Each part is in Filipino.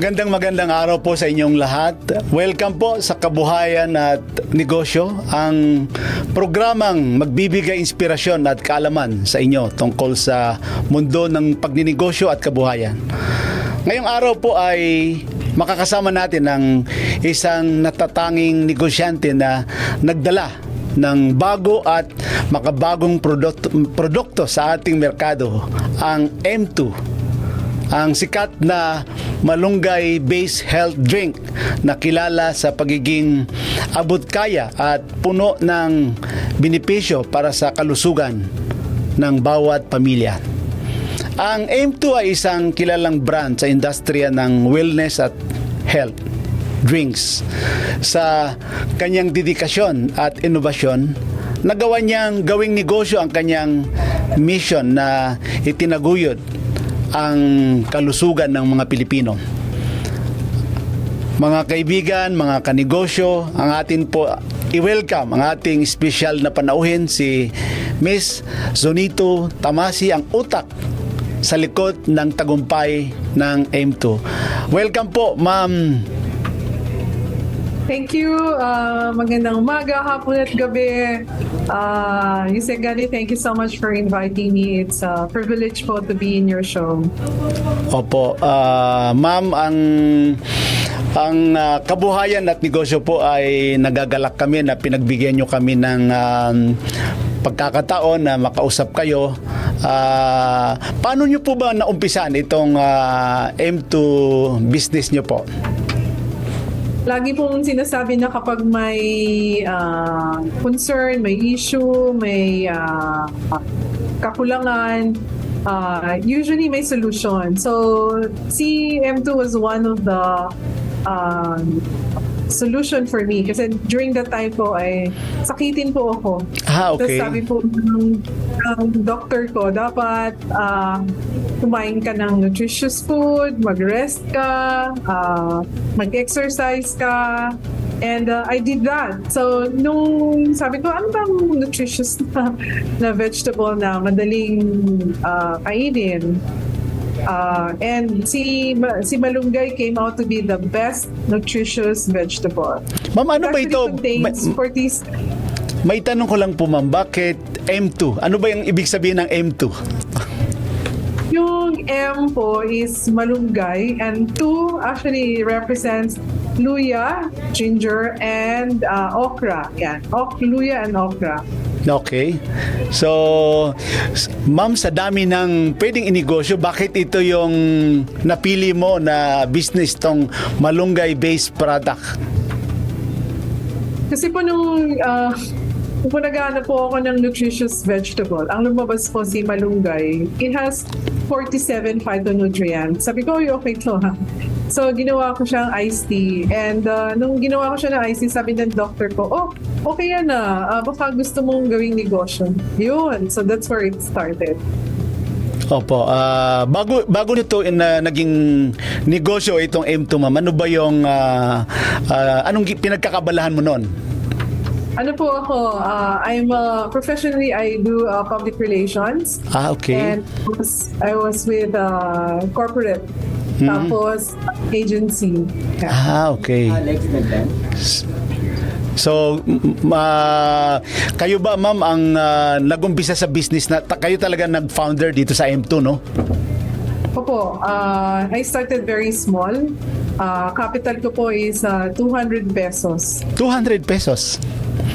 Magandang araw po sa inyong lahat. Welcome po sa Kabuhayan at Negosyo, ang programang magbibigay inspirasyon at kaalaman sa inyo tungkol sa mundo ng pagninegosyo at kabuhayan. Ngayong araw po ay makakasama natin ang isang natatanging negosyante na nagdala ng bago at makabagong produkto sa ating merkado, ang M2. Ang sikat na malunggay-based health drink na kilala sa pagiging abot-kaya at puno ng benepisyo para sa kalusugan ng bawat pamilya. Ang M2 ay isang kilalang brand sa industriya ng wellness at health drinks. Sa kanyang dedikasyon at inobasyon, nagawa niyang gawing negosyo ang kanyang mission na itinaguyod ang kalusugan ng mga Pilipino. Mga kaibigan, mga kanegosyo, ang atin po i-welcome ang ating special na panauhin, si Miss Zonito Tamasi, ang utak sa likod ng tagumpay ng M2. Welcome po, ma'am. Thank you. Magandang umaga, hapon at gabi. Yusek Gani, thank you so much for inviting me. It's a privilege po to be in your show. Opo. Ma'am, ang kabuhayan at negosyo po ay nagagalak kami na pinagbigyan nyo kami ng pagkakataon na makausap kayo. Paano nyo po ba naumpisan itong M2 business nyo po? Lagi pong sinasabi na kapag may concern, may issue, may kakulangan, usually may solution. So, si M2 was one of the solution for me. Kasi during that time po ay sakitin po ako. Okay. Tapos sabi po ng doctor ko, dapat kumain ka ng nutritious food, mag-rest ka, mag-exercise ka. And I did that. So, nung sabi ko, ano bang nutritious na vegetable na madaling kainin? And si malunggay came out to be the best nutritious vegetable. Ma'am, ano ba ito? May tanong ko lang po, ma'am, bakit M2? Ano ba yung ibig sabihin ng M2? Yung M po is malunggay, and 2 actually represents luya, ginger, and okra. Yan, luya and okra. Okay. So, ma'am, sa dami ng pwedeng inegosyo, bakit ito yung napili mo na business, tong malunggay-based product? Kasi po nung naghahanap po ako ng nutritious vegetable, ang lumabas po si malunggay. It has 47 phytonutrients. Sabi ko, okay to ha. So, ginawa ko siyang iced tea. And nung ginawa ko siya ng iced tea, sabi ng doctor ko, okay yan na. Baka gusto mong gawing negosyo. Yun. So, that's where it started. Opo. Bago nito naging negosyo itong M2, ma'am, ano ba yung anong pinagkakabalahan mo noon? Ano po ako, professionally, I do public relations. Okay. And I was with corporate. Tapos, agency. Yeah. Okay. So, kayo ba, ma'am, ang nag-umpisa sa business na kayo talaga nag-founder dito sa M2, no? Opo. I started very small. Capital ko po is 200 pesos. 200 pesos?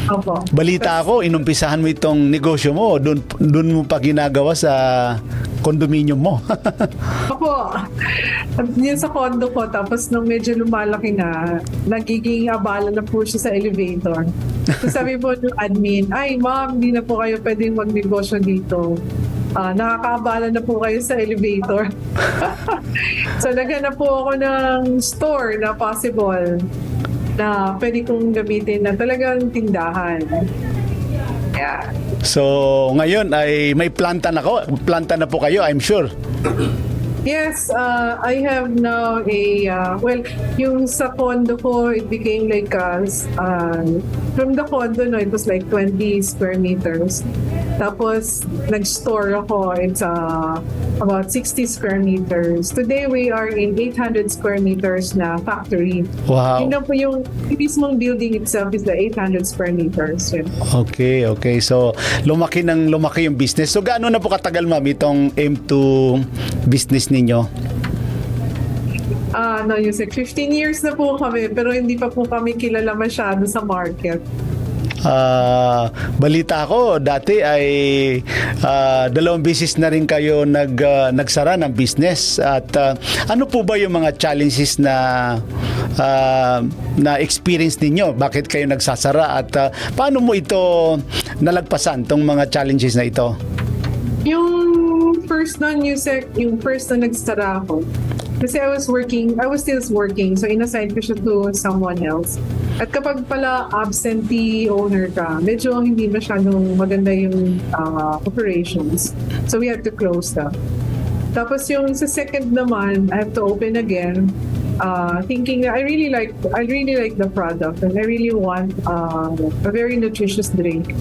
Opo. Balita ko, inumpisahan mo itong negosyo mo, doon mo pa ginagawa sa condominium mo. Opo. Yun sa condo ko. Tapos nung medyo lumalaki na, nagiging abala na po siya sa elevator. So sabi po ng admin, ay ma'am, hindi na po kayo pwedeng magnegosyo dito. Nakakaabala na po kayo sa elevator. So naghanap po ako ng store na possible na pwede kong gamitin na talagang tindahan. Yeah. So, ngayon ay may planta na po kayo, I'm sure. Yes, I have now yung sa condo ko, it became like from the condo, no, it was like 20 square meters. Tapos, nag-store ako. It's about 60 square meters. Today, we are in 800 square meters na factory. Wow. Yun na po yung mismong building itself is the 800 square meters. Yun. Okay, okay. So, lumaki yung business. So, gaano na po katagal, ma'am, itong M2 business ninyo? No, Yusek, 15 years na po kami, pero hindi pa po kami kilala masyado sa market. Balita ko dati ay 2 beses na rin kayo nagsara ng business at ano po ba yung mga challenges na experience ninyo, bakit kayo nagsasara at paano mo ito nalagpasan tong mga challenges na ito? Yung first na Yusek, yung first na nagsara ako, kasi I was still working, so inassign ko siya to someone else. At kapag pala absentee owner ka, medyo hindi masyadong maganda yung operations. So we had to close that. Tapos yung sa second naman, I have to open again, thinking that I really like the product and I really want a very nutritious drink.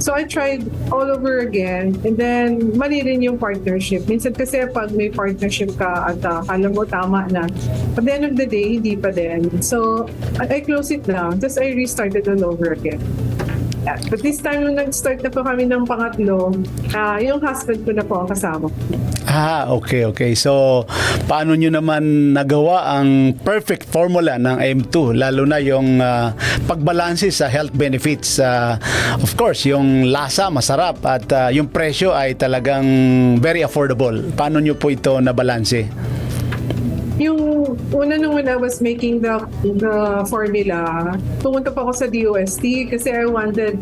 So I tried all over again and then mali rin yung partnership. Minsan kasi pag may partnership ka at kala mo tama na, at the end of the day, hindi pa din. So I closed it down, tapos I restarted all over again. Yeah. But this time, nung nag-start na po kami ng pangatlo, yung husband ko na po ang kasama. Okay, okay. So, paano nyo naman nagawa ang perfect formula ng M2? Lalo na yung pagbalanse sa health benefits. Of course, yung lasa, masarap at yung presyo ay talagang very affordable. Paano nyo po ito nabalanse? Yung una nung when I was making the formula, pumunta pa ako sa DOST kasi I wanted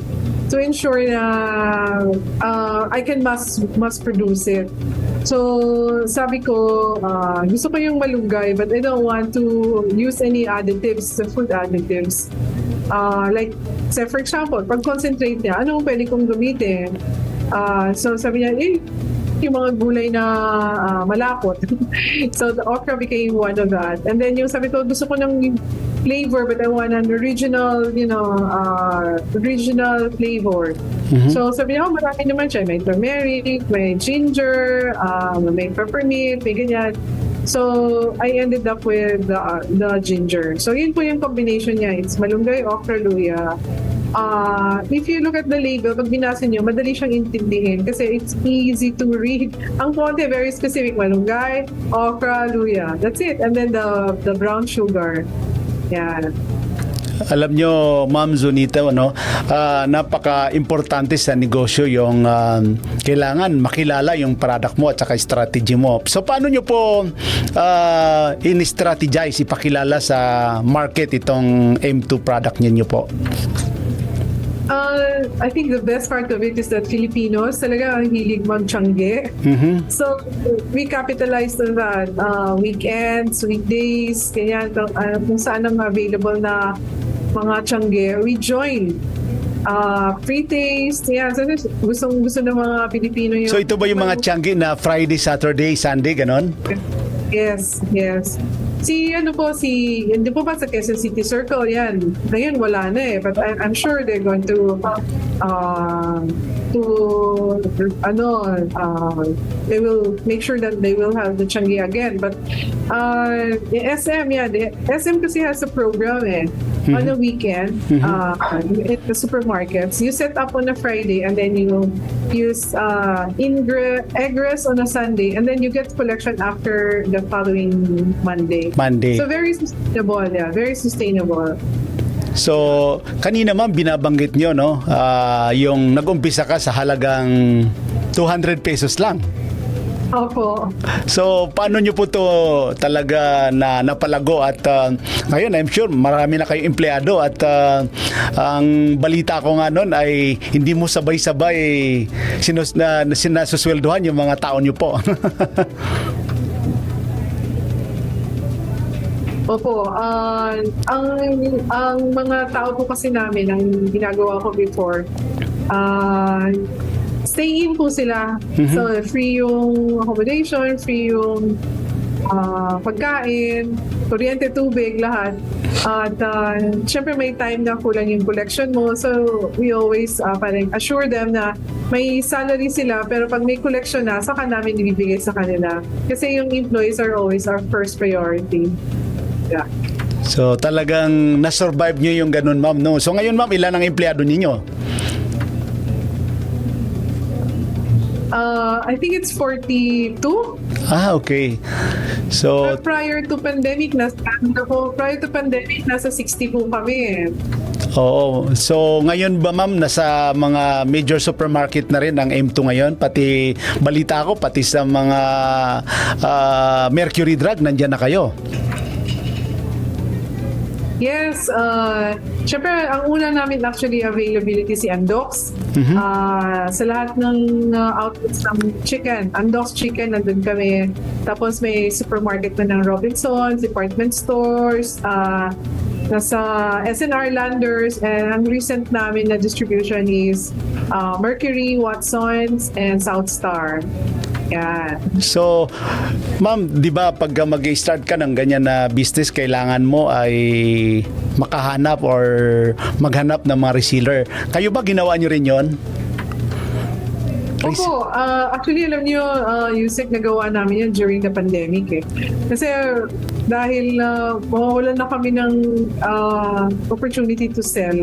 to ensure na I can mass produce it. So, sabi ko, gusto ko yung malunggay but I don't want to use any additives, food additives. Like, say for example, pag concentrate niya, anong pwede kong gamitin? So, sabi niya, yung mga gulay na malapot. So the okra became one of that. And then yung sabi ko, gusto ko ng flavor but I want an original, original flavor. Mm-hmm. So sabi niya, marami naman siya. May turmeric, may ginger, may peppermint, may ganyan. So I ended up with the ginger. So yun po yung combination niya. It's malunggay, okra, luya. If you look at the label, pag binasa nyo, madali siyang intindihin kasi it's easy to read. Ang konti, very specific. Malunggay, okra, luya. That's it. And then the brown sugar. Yeah. Alam nyo, Ma'am Zunita, napaka-importante sa negosyo yung kailangan makilala yung product mo at saka strategy mo. So, paano nyo po in-strategize, ipakilala sa market itong M2 product ninyo po? I think the best part of it is that Filipinos talaga ang hilig mag-tiangge. Mm-hmm. So, we capitalized on that. Weekends, weekdays, ganyan, kung saan ang available na mga tiangge, we join. Free taste, yeah. So, gusto ng mga Pilipino yung... So, ito ba yung mga tiangge na Friday, Saturday, Sunday, ganon? Yes, yes. Hindi po ba sa Quezon City Circle, yan. Ngayon, wala na eh. But I'm sure they're going to they will make sure that they will have the tiangge again. But the SM, the SM kasi has a program eh. Mm-hmm. On the weekend, at the supermarkets, you set up on a Friday and then you use egress on a Sunday and then you get collection after the following Monday. So very sustainable, yeah, very sustainable. So, kanina ma'am, binabanggit nyo, yung nag-umpisa ka sa halagang 200 pesos lang. Opo. So, paano nyo po to talaga na napalago at ngayon, I'm sure marami na kayong empleyado at ang balita ko nga nun ay hindi mo sabay-sabay sinasusweldohan yung mga tao nyo po. Opo, ang mga tao po kasi namin, ang ginagawa ko before, stay in po sila. Mm-hmm. So, free yung accommodation, free yung pagkain, kuryente, tubig, lahat. At syempre may time na kulang yung collection mo. So we always parang assure them na may salary sila pero pag may collection na, saka namin ibibigay sa kanila. Kasi yung employees are always our first priority. Yeah. So talagang na-survive nyo yung ganun, ma'am, no? So ngayon, ma'am, ilan ang empleyado ninyo? I think it's 42. Okay. So, Prior to pandemic, nasa 60 po kami. oo. So, ngayon ba, ma'am, nasa mga major supermarket na rin ang M2 ngayon? Pati, balita ko, pati sa mga Mercury Drug, nandyan na kayo. Yes, syempre ang una namin actually availability si Andox. Sa lahat ng outlets ng chicken, Andox Chicken, nandun kami. Tapos may supermarket na ng Robinsons, department stores, nasa SNR Landers, and ang recent namin na distribution is Mercury, Watsons, and South Star. Yan. So, ma'am, di ba pag mag-start ka ng ganyan na business, kailangan mo ay makahanap or maghanap ng mga reseller. Kayo ba ginawa nyo rin yon? Opo, actually alam niyo, Yusek, nagawa namin yun during the pandemic eh. Kasi dahil mawawalan na kami ng opportunity to sell,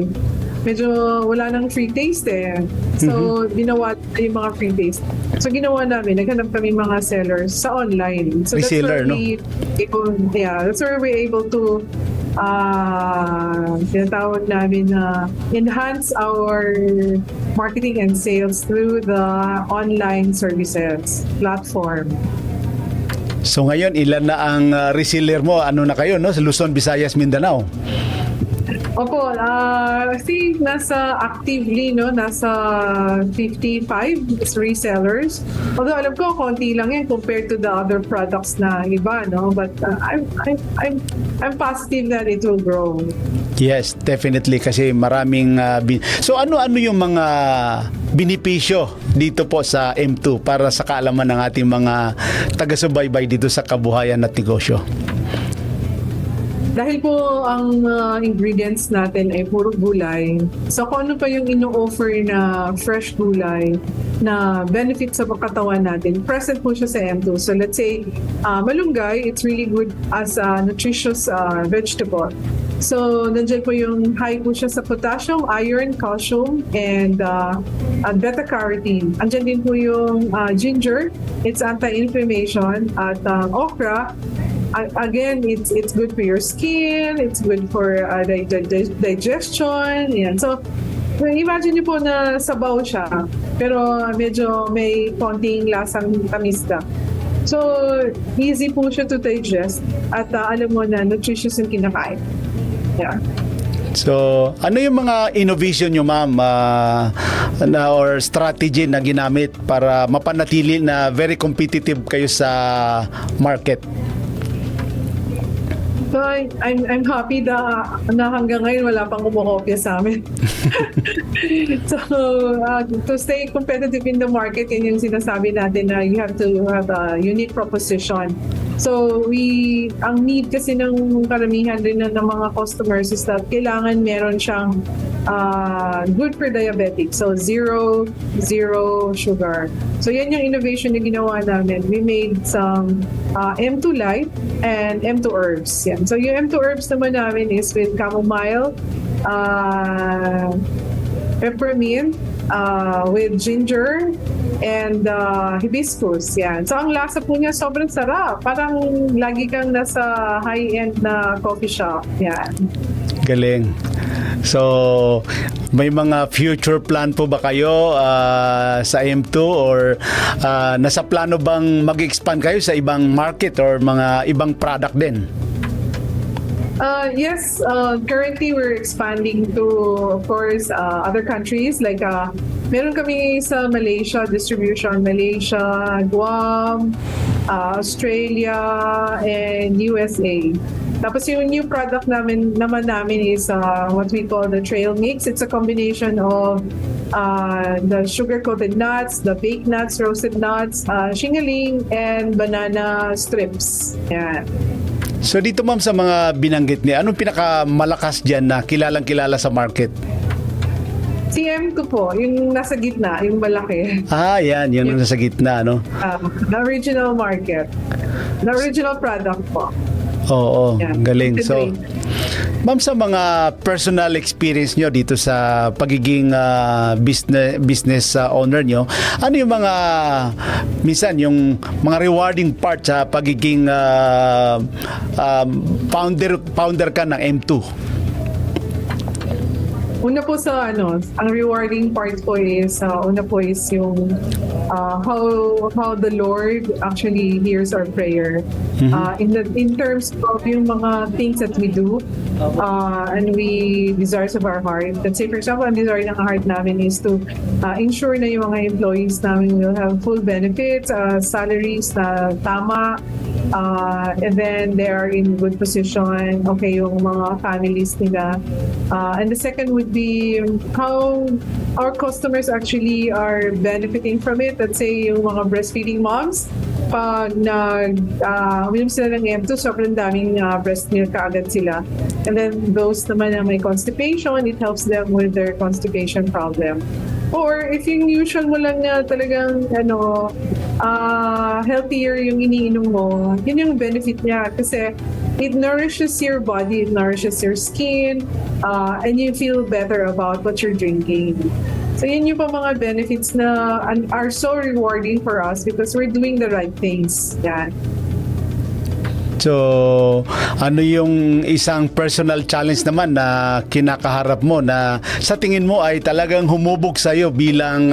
medyo wala nang free taste eh. So, ginawa na yung mga free taste. So, ginawa namin, naghanap kami mga sellers sa online. So, Reseller, no? That's where we're able to tinatawag namin na enhance our marketing and sales through the online services platform. So ngayon, ilan na ang reseller mo? Ano na kayo, no? Sa Luzon, Visayas, Mindanao? Opo, I think nasa actively, no, nasa 55 resellers. Although alam ko, konti lang yan compared to the other products na iba, no? But I'm positive that it will grow. Yes, definitely, kasi maraming so ano-ano yung mga benepisyo dito po sa M2 para sa kaalaman ng ating mga taga-subaybay dito sa kabuhayan at negosyo? Dahil po ang ingredients natin ay puro gulay, so kung ano pa yung ino-offer na fresh gulay na benefit sa katawan natin, present po siya sa M2. So let's say, malunggay, it's really good as a nutritious vegetable. So nandiyan po yung high po siya sa potassium, iron, calcium, and beta-carotene. Andiyan din po yung ginger, it's anti-inflammation, at okra, again, it's good for your skin, it's good for digestion. Yan. So, imagine niyo po na sabaw siya, pero medyo may konting lasang tamis na. So, easy po siya to digest at alam mo na nutritious yung kinakain. Yeah. So, ano yung mga innovation nyo, ma'am, na or strategy na ginamit para mapanatili na very competitive kayo sa market? So I'm happy na hanggang ngayon wala pang kumokopya sa amin. So to stay competitive in the market, yun yung sinasabi natin na you have to have a unique proposition. So ang need kasi ng karamihan din ng mga customers is that kailangan meron siyang good for diabetics. So zero sugar. So yan yung innovation na ginawa namin. We made some M2 Light and M2 Herbs. Yan. So yung M2 Herbs naman namin is with chamomile, peppermint, with ginger, and hibiscus. Yan. So ang lasa po niya sobrang sarap. Parang lagi kang nasa high-end na coffee shop. Yan. Galing. So, may mga future plan po ba kayo sa M2 or nasa plano bang mag-expand kayo sa ibang market or mga ibang product din? Yes, currently we're expanding to, of course, other countries. Like, meron kami sa Malaysia, distribution, Malaysia, Guam, Australia, and USA. Tapos yung new product namin is what we call the trail mix. It's a combination of the sugar-coated nuts, the baked nuts, roasted nuts, shingaling, and banana strips. Yan. So dito ma'am sa mga binanggit niya, anong pinakamalakas dyan na kilalang-kilala sa market? CM2 po, yung nasa gitna, yung malaki. Yan, yung nasa gitna, no? The original market. The original product po. Oo, Yeah. galing. So, ma'am, sa mga personal experience nyo dito sa pagiging business owner nyo, ano yung mga, minsan, yung mga rewarding part sa pagiging founder ka ng M2? Una po sa ang rewarding part po is yung how the Lord actually hears our prayer. In terms of yung mga things that we do and we desires of our heart. Let's say for example, ang desire ng heart namin is to ensure na yung mga employees namin will have full benefits, salaries na tama, and then they are in good position, okay, yung mga families nila. And the second would be how our customers actually are benefiting from it. Let's say yung mga breastfeeding moms, pag uminom sila ng M2, sobrang daming breast milk kaagad sila. And then those naman na may constipation, it helps them with their constipation problem. Or if yung usual mo lang na talagang healthier yung iniinom mo, yun yung benefit niya kasi it nourishes your body, it nourishes your skin, and you feel better about what you're drinking. So yun yung pa mga benefits na are so rewarding for us because we're doing the right things. Yan. So, ano yung isang personal challenge naman na kinakaharap mo na sa tingin mo ay talagang humubog sa'yo bilang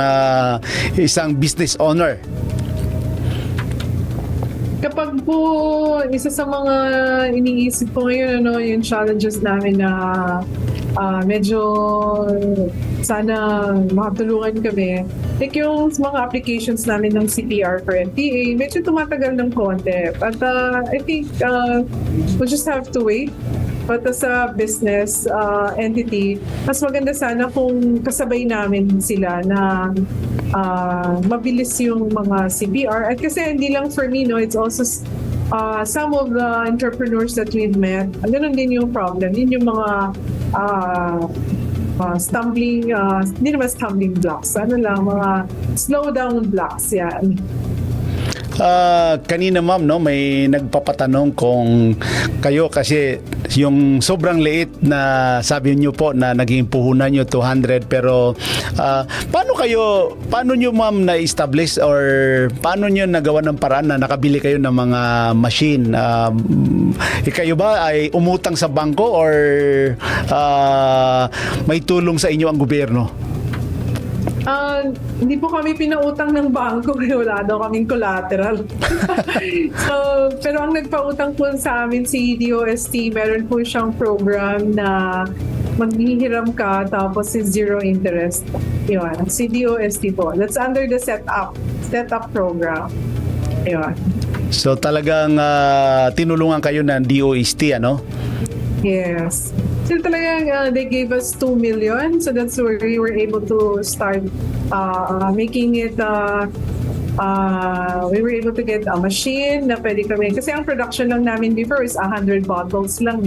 isang business owner? Kapag po, isa sa mga iniisip ko ngayon, yung challenges namin na medyo sana makatulungan kami. Like yung mga applications namin ng CPR for FDA, medyo tumatagal ng konti. But I think we'll just have to wait. But as a business entity, mas maganda sana kung kasabay namin sila na mabilis yung mga CPR. At kasi hindi lang for me, it's also some of the entrepreneurs that we've met, ganun din yung problem. Yun yung mga stumbling, hindi naman stumbling blocks. Mga slow down blocks yan. Kanina ma'am, may nagpapatanong kung kayo kasi yung sobrang liit na sabi niyo po na naging puhunan niyo 200 pero paano niyo ma'am na-establish or paano niyo nagawa ng paraan na nakabili kayo ng mga machine? Kayo ba ay umutang sa bangko or may tulong sa inyo ang gobyerno? Hindi po kami pinautang ng bangko kasi wala daw kaming collateral. Pero ang nagpautang po sa amin si DOST, meron po siyang program na maghihiram ka tapos is zero interest. Yun, si DOST po. That's under the setup program. Yun. So talagang tinulungan kayo ng DOST, ano? Yes. So talagang they gave us 2 million. So that's where we were able to start making it, we were able to get a machine na pwede kami. Kasi ang production lang namin before is 100 bottles lang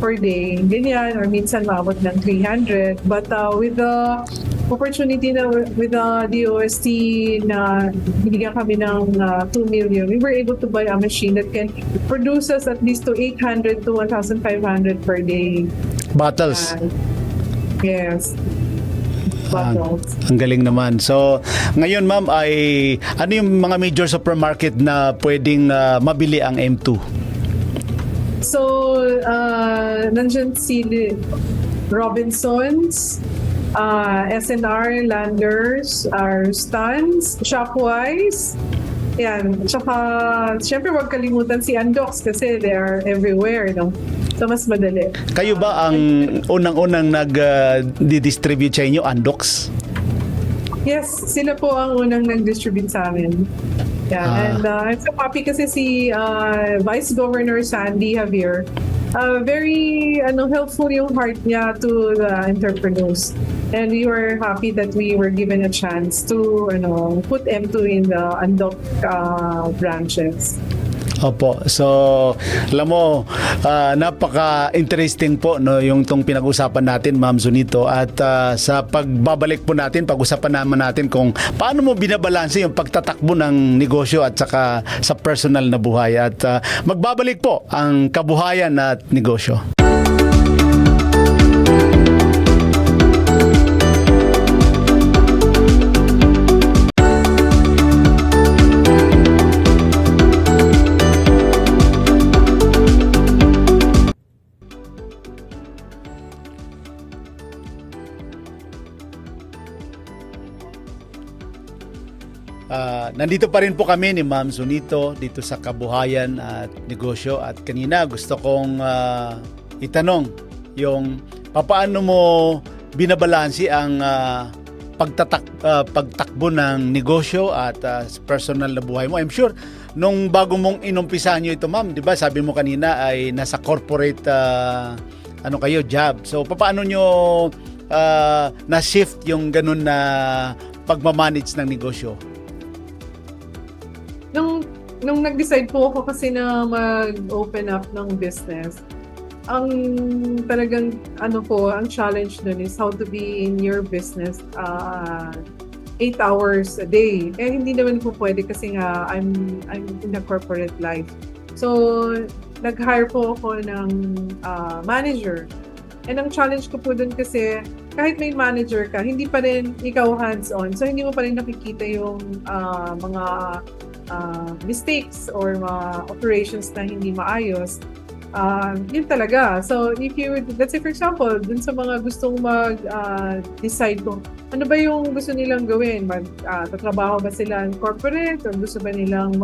per day. Ganyan. Or minsan maabot ng 300. But with the opportunity na with the DOST na binigyan kami ng 2 million, we were able to buy a machine that can produce us at least to 800 to 1,500 per day. Bottles? Yes. Bottles. Ang galing naman. So, ngayon ma'am ay ano yung mga major supermarket na pwedeng mabili ang M2? So, nandyan si Robinsons, SNR, Landers, Stans, Shopwise. Yan. Tsaka, syempre huwag kalimutan si Andox kasi they are everywhere, So, mas madali. Kayo ba ang unang-unang nag-distribute sa inyo, Andox? Yes, sila po ang unang nag-distribute sa amin. Yeah, and I'm so happy kasi si Vice Governor Sandy Javier, very helpful yung heart niya to the entrepreneurs. And we were happy that we were given a chance to put M2 in the Andok branches. Opo. So, alam mo, napaka-interesting po no, yung tong pinag-usapan natin, Ma'am Zunito. At sa pagbabalik po natin, pag-usapan naman natin kung paano mo binabalanse yung pagtatakbo ng negosyo at saka sa personal na buhay. At magbabalik po ang kabuhayan at negosyo. Nandito pa rin po kami ni Ma'am Zunito dito sa Kabuhayan at Negosyo, at kanina gusto kong itanong yung papaano mo binabalansi ang pagtakbo ng negosyo at personal na buhay mo. I'm sure nung bago mong inumpisahan nyo ito, Ma'am, di ba sabi mo kanina ay nasa corporate job. So papaano nyo na-shift yung ganun na pagmamanage ng negosyo? Nung nag-decide po ako kasi na mag-open up ng business, ang talagang ang challenge dun is how to be in your business 8 hours a day. Eh hindi naman po pwede kasi nga I'm in the corporate life. So nag-hire po ako ng manager. And ang challenge ko po dun kasi kahit may manager ka, hindi pa rin ikaw hands-on. So hindi mo pa rin nakikita yung mga mistakes or mga operations na hindi maayos. Yun talaga. So if you would, let's say for example, dun sa mga gustong decide kung ano ba yung gusto nilang gawin, tatrabaho ba sila in corporate or gusto ba nilang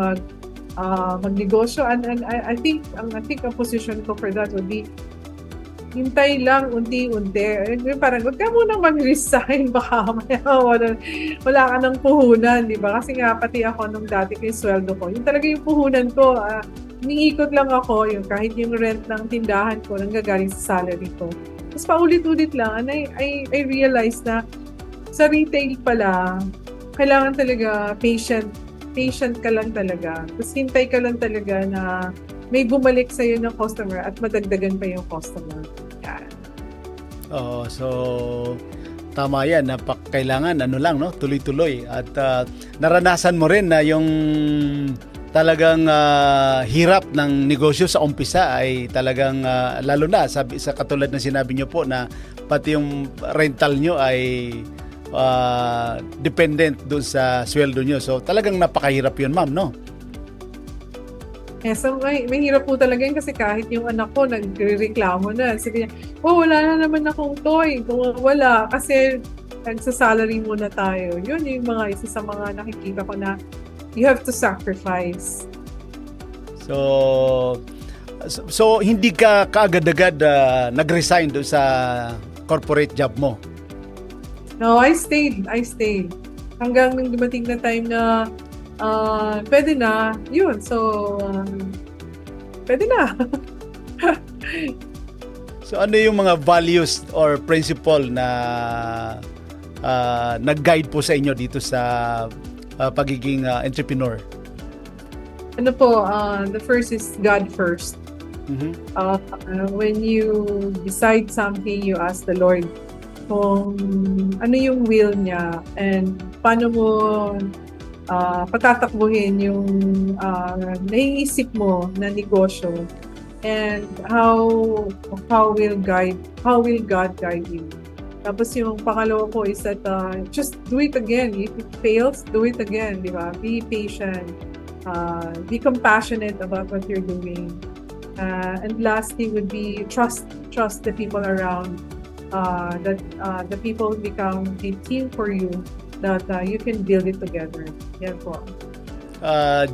magnegosyo, and I think ang position ko for that would be hintay lang unti-unti. Parang huwag ka munang mag-resign, baka wala ka ng puhunan, di ba? Kasi nga pati ako nung dati ko yung sweldo ko, yung talaga yung puhunan ko, niikot lang ako, yung kahit yung rent ng tindahan ko nanggagaling sa salary ko. Tapos paulit-ulit lang, and I realized na sa retail pala, kailangan talaga patient ka lang talaga. Tapos hintay ka lang talaga na may bumalik sa'yo ng customer at madagdagan pa yung customer. Yan. So tama yan, kailangan tuloy-tuloy. At naranasan mo rin na yung talagang hirap ng negosyo sa umpisa ay talagang lalo na sa katulad na sinabi nyo po na pati yung rental nyo ay dependent doon sa sweldo nyo. So talagang napakahirap yun, Ma'am, no? So may hirap po talaga yun kasi kahit yung anak ko nagrereklamo na. Sige niya, wala na naman akong toy. Kung wala, kasi nagsa-salary muna tayo. Yun yung isa sa mga nakikita ko na you have to sacrifice. So hindi ka kaagad-agad nag-resign doon sa corporate job mo? No, I stayed. Hanggang nung dumating na time na pwede na, yun. So, pwede na. So, ano yung mga values or principle na nag-guide po sa inyo dito sa pagiging entrepreneur? The first is God first. Mm-hmm. When you decide something, you ask the Lord kung ano yung will niya and paano mo patatakbuhin yung naiisip mo na negosyo, and how will God guide you. Tapos yung pangalawa ko is that just do it again. If it fails, do it again, di ba? Be patient, be compassionate about what you're doing, and lastly would be trust the people around, that the people become a team for you, that you can build it together. Yan po.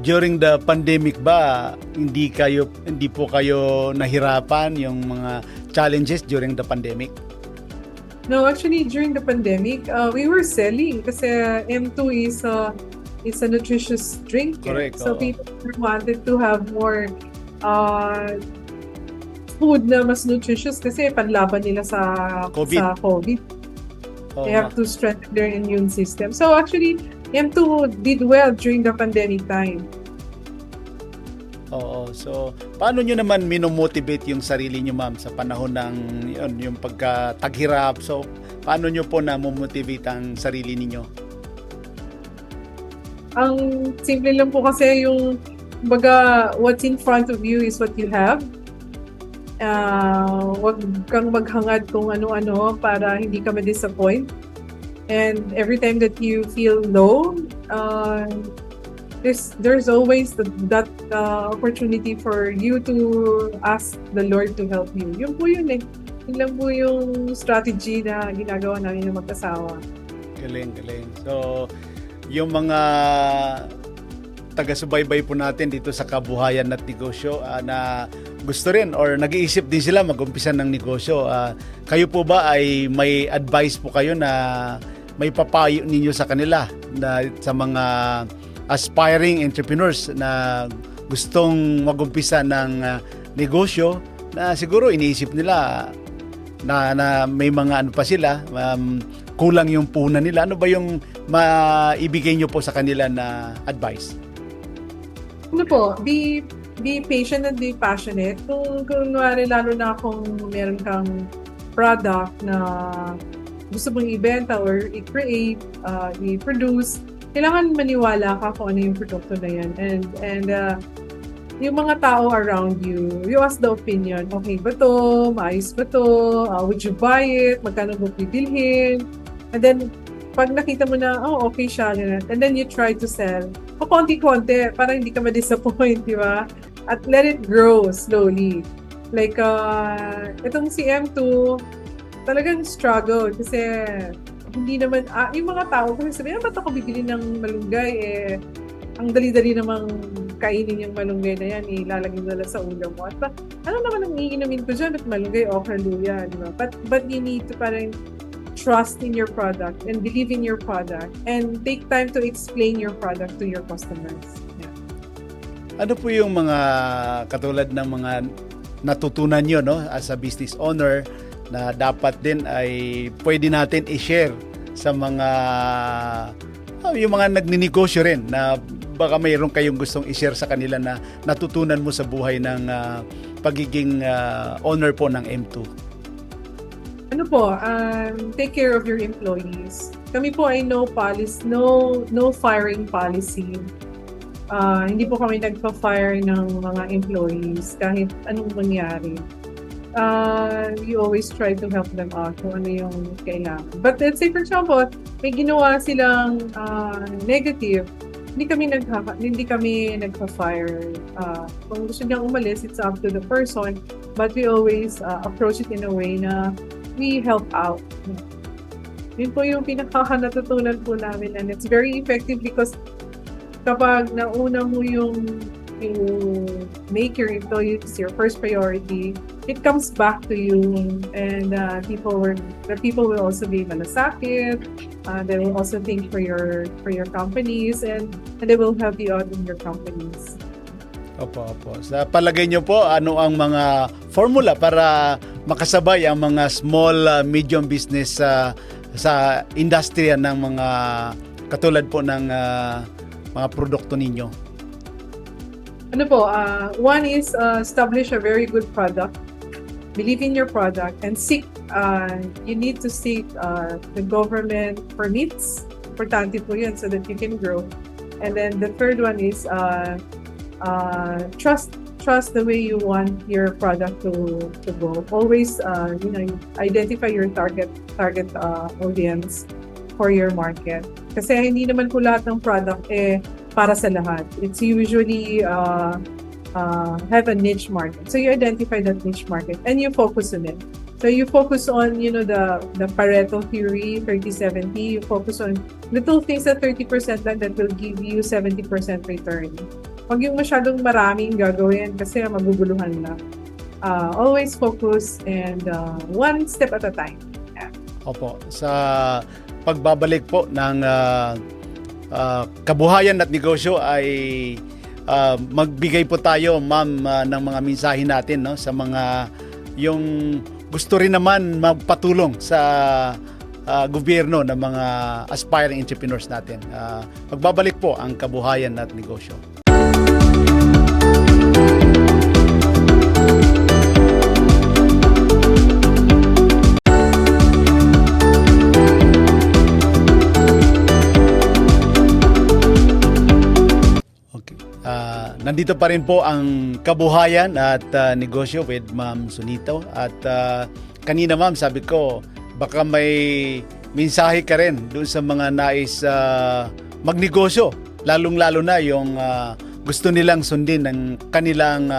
During the pandemic ba, hindi po kayo nahirapan yung mga challenges during the pandemic? No, actually during the pandemic, we were selling kasi M2 is a nutritious drink. Correct. So people wanted to have more food na mas nutritious kasi panlaban nila sa COVID. sa COVID. Oo They nga. have to strengthen their immune system. So actually, M2 did well during the pandemic time. Oo. So, paano nyo naman minomotivate yung sarili nyo, ma'am, sa panahon ng yung pagka-taghirap? So, paano nyo po na-motivate ang sarili ninyo? Ang simple lang po kasi yung baga what's in front of you is what you have. Wag kang maghangad kung ano-ano para hindi ka ma-disappoint. And every time that you feel low, there's always that opportunity for you to ask the Lord to help you. Yun po yun eh. Yun lang po yung strategy na ginagawa namin ng mag-asawa. Galing. So, yung mga taga-subaybay po natin dito sa kabuhayan at negosyo na gusto rin or nag-iisip din sila mag-umpisa ng negosyo. Kayo po ba ay may advice po kayo na may papayo ninyo sa kanila na sa mga aspiring entrepreneurs na gustong mag-umpisa ng negosyo na siguro iniisip nila na may mga ano pa sila, kulang yung puhunan nila. Ano ba yung maibigay nyo po sa kanila na advice? Ano po, be patient and be passionate. Kung kunwari lalo na kung meron kang product na gusto mong ibenta or i-create, i-produce, kailangan maniwala ka kung ano yung produkto na yan. And yung mga tao around you, you ask the opinion, okay ba to? Maayos ba to? Would you buy it? Magkano mo bibilhin? And then, pag nakita mo na, okay siya, ganun. And then you try to sell. Konti-konti, para hindi ka ma-disappoint, di ba? At let it grow slowly. Like, itong si M2, talagang struggle kasi hindi naman, yung mga tao kasi sabi, ba't ako bibili ng malunggay? Ang dali-dali namang kainin yung malunggay na yan, ilalagay nila sa ulam mo. At ano naman ang iinumin ko dyan at malunggay o haluya, di ba? But you need to parang trust in your product and believe in your product and take time to explain your product to your customers. Yeah. Ano po yung mga katulad ng mga natutunan nyo, no, as a business owner na dapat din ay pwede natin i-share sa mga yung mga nagninegosyo rin na baka mayroon kayong gustong i-share sa kanila na natutunan mo sa buhay ng pagiging owner po ng M2? Ano po, take care of your employees. Kami po ay no firing policy. Hindi po kami nagpa-fire ng mga employees kahit anong mangyari. You always try to help them out kung ano yung kailangan. But let's say for example, may ginawa silang negative, hindi kami nagpa-fire. Kung gusto niyang umalis, it's up to the person. But we always approach it in a way na we help out. Yun po yung pinaka-natutunan po namin, and it's very effective because kapag nauna mo yung make your employees your first priority, it comes back to you, and the people will also be malasakit. They will also think for your companies, and they will help you out in your companies. Opo. Sa palagay nyo po, ano ang mga formula para makasabay ang mga small, medium business sa industriya ng mga katulad po ng mga produkto ninyo? Ano po, one is establish a very good product. Believe in your product and you need to seek the government permits. Importante po yun so that you can grow. And then the third one is trust the way you want your product to go. Always, identify your target audience for your market. Kasi hindi naman po lahat ng product para sa lahat. It's usually have a niche market. So you identify that niche market and you focus on it. So you focus on, the Pareto theory, 30-70. You focus on little things at 30% lang that will give you 70% return. Huwag yung masyadong maraming gagawin kasi maguguluhan lang. Always focus and one step at a time. Yeah. Opo. Sa pagbabalik po ng kabuhayan at negosyo ay magbigay po tayo, ma'am, ng mga mensahe natin, no, sa mga yung gusto rin naman magpatulong sa gobyerno ng mga aspiring entrepreneurs natin. Magbabalik po ang Kabuhayan at Negosyo. Okay. Nandito pa rin po ang Kabuhayan at Negosyo with Ma'am Sunito. At kanina ma'am, sabi ko, baka may mensahe ka rin doon sa mga nais magnegosyo. Lalong-lalo na yung gusto nilang sundin ng kanilang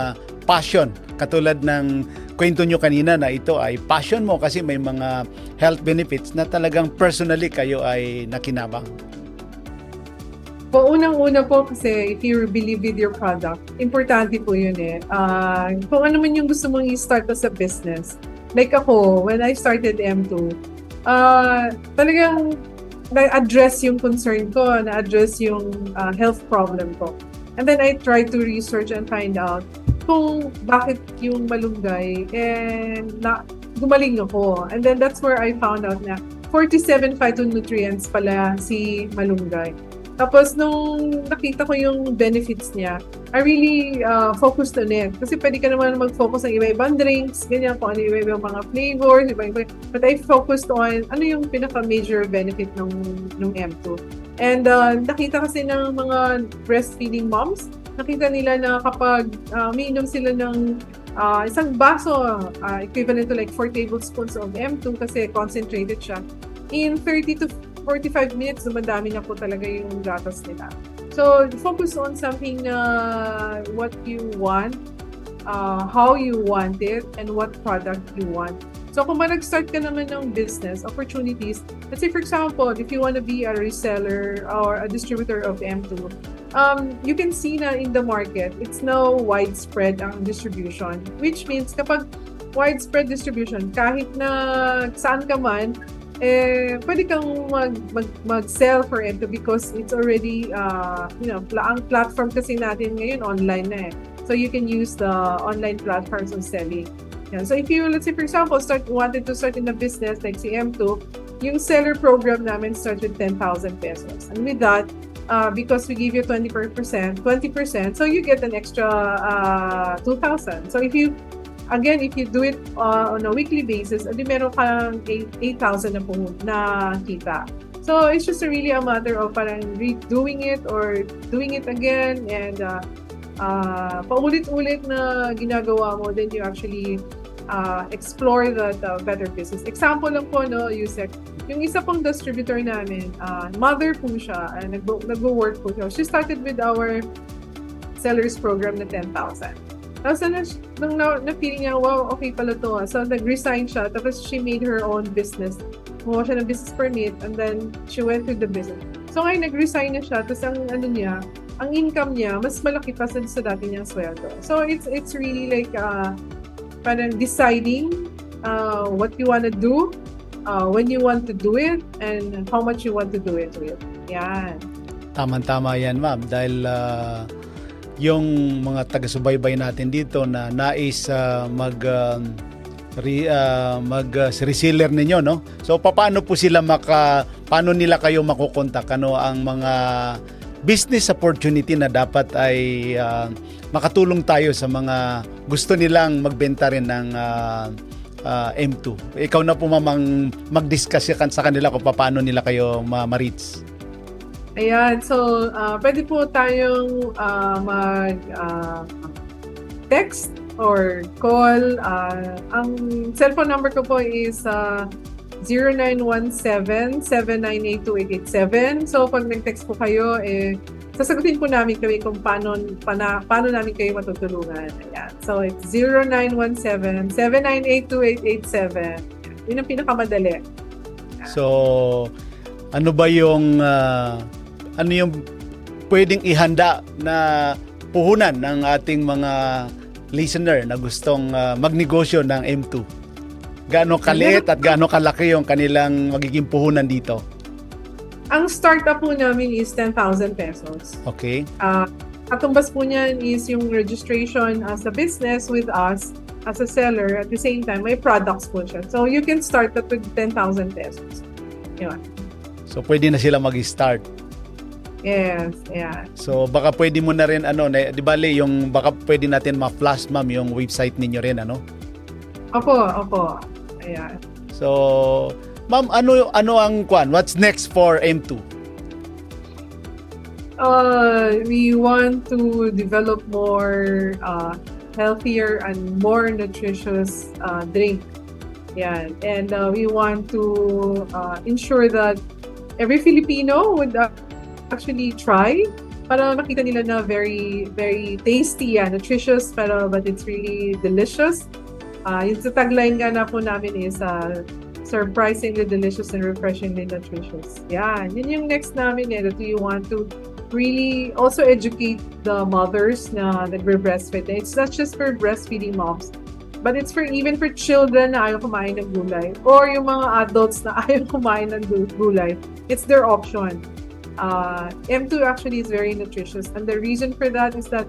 passion. Katulad ng kwento nyo kanina na ito ay passion mo kasi may mga health benefits na talagang personally kayo ay nakinabang. Po, unang-una po kasi if you believe with your product, importante po yun eh. Kung ano man yung gusto mong i-start as a business. Like ako, when I started M2, talagang na-address yung concern ko, na-address yung health problem ko. And then I tried to research and find out kung bakit yung malunggay and gumaling ako. And then that's where I found out na 47 phytonutrients pala si malunggay. Tapos nung nakita ko yung benefits niya, I really focused on it. Kasi pwede ka naman mag-focus ng iba-ibang drinks, ganyan, kung ano iba-ibang mga flavors, iba-ibang. But I focused on ano yung pinaka-major benefit ng M2. And nakita kasi ng mga breastfeeding moms, nakita nila na kapag umiinom sila ng isang baso, equivalent to like 4 tablespoons of M2 kasi concentrated siya, in 30 to 45 minutes, dumadami na po talaga yung gatas nila. So, focus on something what you want, how you want it, and what product you want. So, kung mag-start ka naman ng business opportunities, let's say for example, if you want to be a reseller or a distributor of M2, you can see na in the market, it's now widespread ang distribution, which means kapag widespread distribution, kahit na saan ka man, pwede kang mag-sell for it because it's already, ang platform kasi natin ngayon online na eh. So you can use the online platforms of selling. Yeah. So if you, let's say for example, wanted to start in a business like si M2, yung seller program namin starts with 10,000 pesos. And with that, because we give you 20%, so you get an extra 2,000. So if you do it on a weekly basis, edi meron kang 8,000 na po na kita. So, it's just really a matter of parang redoing it or doing it again and paulit-ulit na ginagawa mo, then you actually explore that better business. Example lang po, no, Yusek, yung isa pong distributor namin, mother po siya, nagwo-work po siya. She started with our sellers program na 10,000. Tapos nung na-feel niya, wow, okay pala to. So, nag-resign siya. Tapos, she made her own business. Kumuha siya ng business permit and then she went through the business. So, ngayon, nag-resign na siya. Tapos, ang income niya, mas malaki pa sa dati niyang sweldo. So, it's really like parang deciding what you want to do, when you want to do it, and how much you want to do it with. Yan. Tama-tama yan, ma'am. Dahil yung mga taga-subaybay natin dito na nais mag-reseller ninyo, no? So paano po sila paano nila kayo makukontak? Ano ang mga business opportunity na dapat ay makatulong tayo sa mga gusto nilang magbenta rin ng M2? Ikaw na po mamang mag-discuss sa kanila kung paano nila kayo ma-reach. Ayan, so pwede po tayong mag-text or call. Ang cellphone number ko po is 0917-798-2887. So pag nag-text po kayo, sasagutin po namin kayo kung paano namin kayo matutulungan. Ayan. So it's 0917-798-2887. Yun ang pinakamadali. So ano ba yung ano yung pwedeng ihanda na puhunan ng ating mga listener na gustong magnegosyo ng M2? Gaano kaliit at gaano kalaki yung kanilang magiging puhunan dito? Ang startup po namin is 10,000 pesos. Okay. Katumbas po niyan is yung registration as a business with us. as a seller, at the same time, may products po siya. So, you can start that with 10,000 pesos. Yun. So pwede na sila mag-start. Yes, yeah. So baka pwede mo na rin di bale yung baka pwede natin ma-flash ma'am yung website ninyo rin Opo. Ayan. So ma'am, ano ang kwan? What's next for M2? We want to develop more healthier and more nutritious drink. Yeah, and we want to ensure that every Filipino would actually try para makita nila na very very tasty, nutritious, but it's really delicious. Yung sa tagline nga na po namin is surprisingly delicious and refreshingly nutritious. Yeah, yun yung next namin that we want to really also educate the mothers na nagbe-breastfeed. It's not just for breastfeeding moms, but it's for even for children na ayaw kumain ng gulay or yung mga adults na ayaw kumain ng gulay. It's their option. M2 actually is very nutritious, and the reason for that is that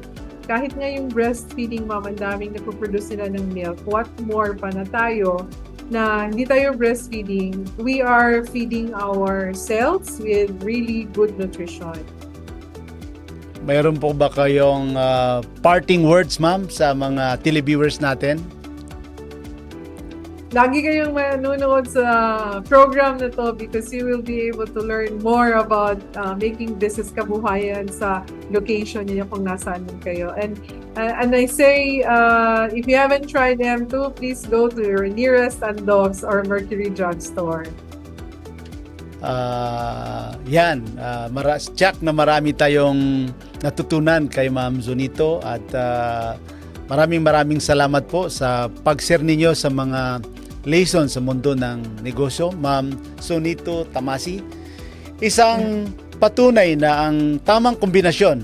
kahit nga yung breastfeeding mom, ang daming nagpo-produce nila ng milk, what more pa na tayo na hindi tayo breastfeeding, we are feeding our cells with really good nutrition. Mayroon po ba kayong parting words ma'am sa mga televiewers natin? Lagi kayong manonood sa program na to because you will be able to learn more about making business kabuhayan sa location niyo kung nasaan kayo. And I say, if you haven't tried M2, please go to your nearest Andogs or Mercury Drugstore. Check na marami tayong natutunan kay Ma'am Zunito at maraming salamat po sa pag-share ninyo sa mga lessons sa mundo ng negosyo. Ma'am Zunito Tamasi, isang patunay na ang tamang kombinasyon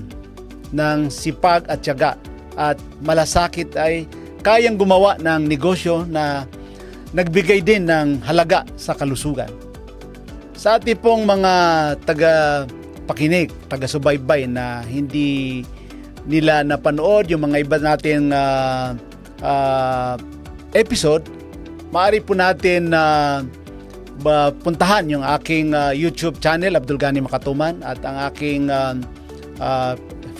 ng sipag at tiyaga at malasakit ay kayang gumawa ng negosyo na nagbigay din ng halaga sa kalusugan. Sa ating pong mga taga-pakinig, taga-subaybay na hindi nila napanood yung mga iba nating episode, maaari po natin puntahan yung aking YouTube channel, Abdul Gani Makatuman, at ang aking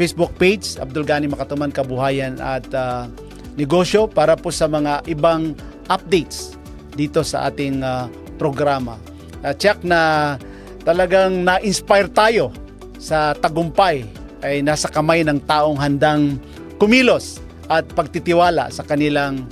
Facebook page, Abdul Gani Makatuman Kabuhayan at Negosyo, para po sa mga ibang updates dito sa ating programa. Check na talagang na-inspire tayo sa tagumpay ay nasa kamay ng taong handang kumilos at pagtitiwala sa kanilang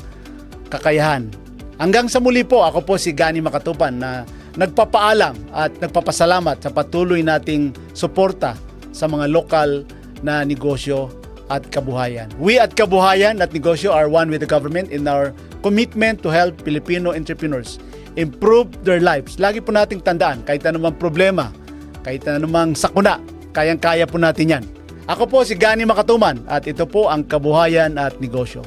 kakayahan. Hanggang sa muli po, ako po si Gani Makatupan na nagpapaalam at nagpapasalamat sa patuloy nating suporta sa mga lokal na negosyo at kabuhayan. We at Kabuhayan at Negosyo are one with the government in our commitment to help Filipino entrepreneurs improve their lives. Lagi po nating tandaan, kahit anumang problema, kahit anumang sakuna, kayang-kaya po natin yan. Ako po si Gani Makatuman at ito po ang Kabuhayan at Negosyo.